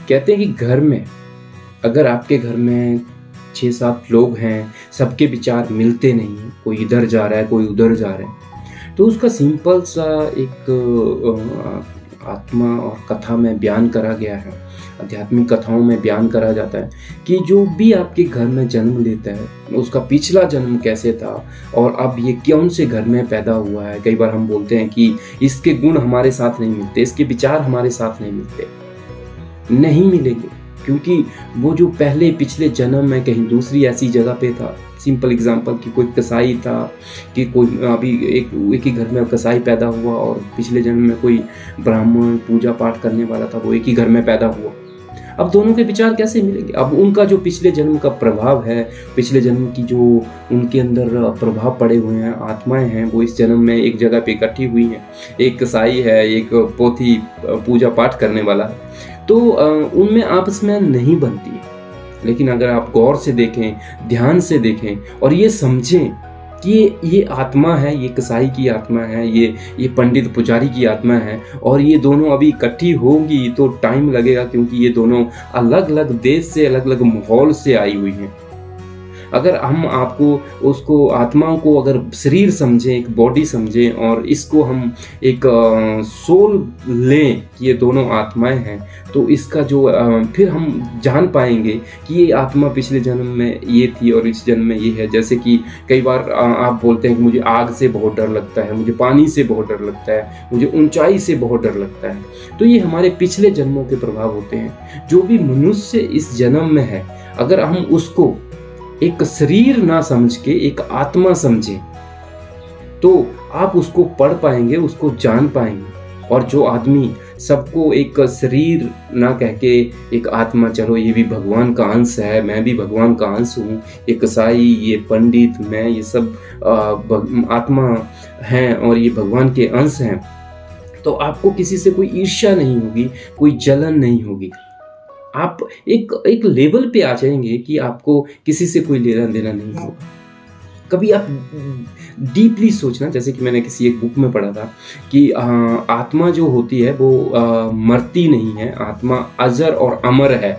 कहते हैं कि घर में, अगर आपके घर में 6-7 लोग हैं, सबके विचार मिलते नहीं हैं, कोई इधर जा रहा है, कोई उधर जा रहा है, तो उसका सिंपल सा एक आत्मा और कथा में बयान करा गया है, आध्यात्मिक कथाओं में बयान करा जाता है कि जो भी आपके घर में जन्म लेता है उसका पिछला जन्म कैसे था और अब ये कौन से घर में पैदा हुआ है। कई बार हम बोलते हैं कि इसके गुण हमारे साथ नहीं मिलते, इसके विचार हमारे साथ नहीं मिलते, नहीं मिलेंगे, क्योंकि वो जो पहले पिछले जन्म में कहीं दूसरी ऐसी जगह पे था। सिंपल एग्जांपल कि कोई कसाई था, कि कोई अभी एक ही घर में कसाई पैदा हुआ और पिछले जन्म में कोई ब्राह्मण पूजा पाठ करने वाला था, वो एक ही घर में पैदा हुआ। अब दोनों के विचार कैसे मिलेंगे? अब उनका जो पिछले जन्म का प्रभाव है, पिछले जन्म की जो उनके अंदर प्रभाव पड़े हुए हैं, आत्माएं हैं, वो इस जन्म में एक जगह पे इकट्ठी हुई हैं। एक कसाई है, एक पोथी पूजा पाठ करने वाला है, तो उनमें आपस में नहीं बनती है। लेकिन अगर आप गौर से देखें, ध्यान से देखें और ये समझें कि ये आत्मा है, ये कसाई की आत्मा है, ये पंडित पुजारी की आत्मा है, और ये दोनों अभी इकट्ठी होगी तो टाइम लगेगा, क्योंकि ये दोनों अलग अलग देश से, अलग अलग माहौल से आई हुई हैं। अगर हम आपको उसको आत्माओं को अगर शरीर समझें, एक बॉडी समझें, और इसको हम एक सोल लें कि ये दोनों आत्माएं हैं, तो इसका जो फिर हम जान पाएंगे कि ये आत्मा पिछले जन्म में ये थी और इस जन्म में ये है। जैसे कि कई बार आप बोलते हैं कि मुझे आग से बहुत डर लगता है, मुझे पानी से बहुत डर लगता है, मुझे ऊंचाई से बहुत डर लगता है, तो ये हमारे पिछले जन्मों के प्रभाव होते हैं। जो भी मनुष्य इस जन्म में है, अगर हम उसको एक शरीर ना समझ के एक आत्मा समझें, तो आप उसको पढ़ पाएंगे, उसको जान पाएंगे। और जो आदमी सबको एक शरीर ना कह के एक आत्मा, चलो ये भी भगवान का अंश है, मैं भी भगवान का अंश हूँ, ये कसाई, ये पंडित, मैं, ये सब आत्मा हैं और ये भगवान के अंश हैं, तो आपको किसी से कोई ईर्ष्या नहीं होगी, कोई जलन नहीं होगी। आप एक लेवल पे आ जाएंगे कि आपको किसी से कोई लेना देना नहीं होगा। कभी आप डीपली सोचना, जैसे कि मैंने किसी एक बुक में पढ़ा था कि आत्मा जो होती है वो मरती नहीं है, आत्मा अजर और अमर है।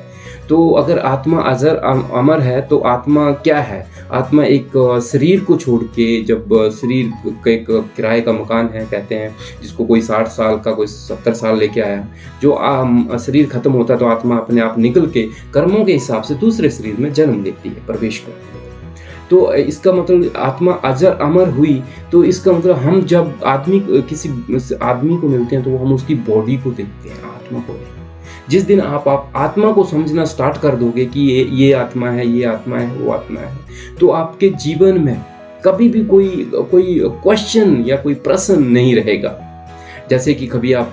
तो अगर आत्मा अजर अमर है तो आत्मा क्या है? आत्मा एक शरीर को छोड़ के, जब शरीर का एक किराए का मकान है कहते हैं, जिसको कोई 60 साल का, कोई 70 साल लेके आया, जो शरीर खत्म होता है तो आत्मा अपने आप निकल के कर्मों के हिसाब से दूसरे शरीर में जन्म लेती है, प्रवेश करती है। तो इसका मतलब आत्मा अजर अमर हुई, तो इसका मतलब हम जब किसी आदमी को मिलते हैं तो हम उसकी बॉडी को देखते हैं, आत्मा को नहीं। जिस दिन आप आत्मा को समझना स्टार्ट कर दोगे कि ये आत्मा है, ये आत्मा है, वो आत्मा है, तो आपके जीवन में कभी भी कोई क्वेश्चन या कोई प्रश्न नहीं रहेगा। जैसे कि कभी आप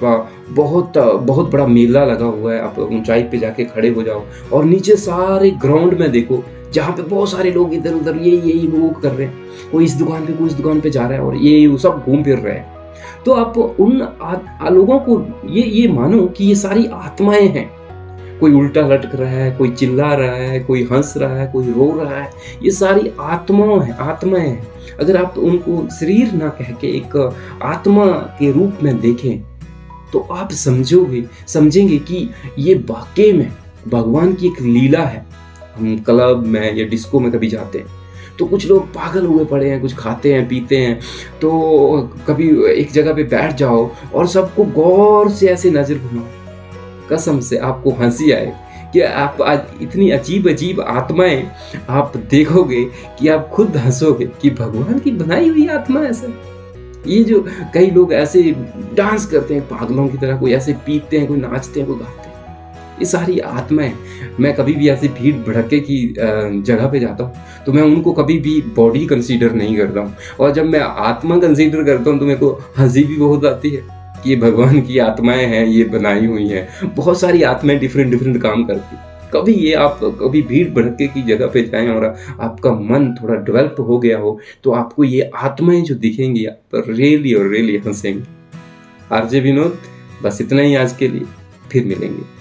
बहुत बड़ा मेला लगा हुआ है, आप ऊंचाई पे जाके खड़े हो जाओ और नीचे सारे ग्राउंड में देखो, जहाँ पे बहुत सारे लोग इधर उधर ये वो कर रहे हैं, कोई इस दुकान पे, कोई इस दुकान पे जा रहा है और ये सब घूम फिर रहे हैं। तो आप उन लोगों को ये मानो कि ये सारी आत्माएं हैं। कोई उल्टा लटक रहा है, कोई चिल्ला रहा है, कोई हंस रहा है, कोई रो रहा है, ये सारी आत्माएं हैं। अगर आप उनको शरीर ना कह के एक आत्मा के रूप में देखें, तो आप समझेंगे कि ये वाकई में भगवान की एक लीला है। हम क्लब में या डिस्को में कभी जाते हैं तो कुछ लोग पागल हुए पड़े हैं, कुछ खाते हैं, पीते हैं, तो कभी एक जगह पे बैठ जाओ और सबको गौर से ऐसे नजर घुमाओ, कसम से आपको हंसी आए कि आप आज इतनी अजीब आत्माएं आप देखोगे कि आप खुद हंसोगे कि भगवान की बनाई हुई आत्मा ऐसे। ये जो कई लोग ऐसे डांस करते हैं पागलों की तरह, कोई ऐसे पीते हैं, कोई नाचते हैं, कोई गाते हैं, ये सारी आत्माएं। मैं कभी भी ऐसी भीड़ भड़के की जगह पे जाता हूँ तो मैं उनको कभी भी बॉडी कंसीडर नहीं करता हूँ, और जब मैं आत्मा कंसीडर करता हूँ तो मेरे को हंसी भी बहुत आती है कि ये भगवान की आत्माएं हैं, ये बनाई हुई हैं। बहुत सारी आत्माएं डिफरेंट काम करती। कभी ये आप कभी भीड़ भड़के की जगह पे जाएं और आपका मन थोड़ा डेवलप हो गया हो, तो आपको ये आत्माएं जो दिखेंगी आप रियली और रियली हंसेंगे। आरजे विनोद, बस इतना ही आज के लिए, फिर मिलेंगे।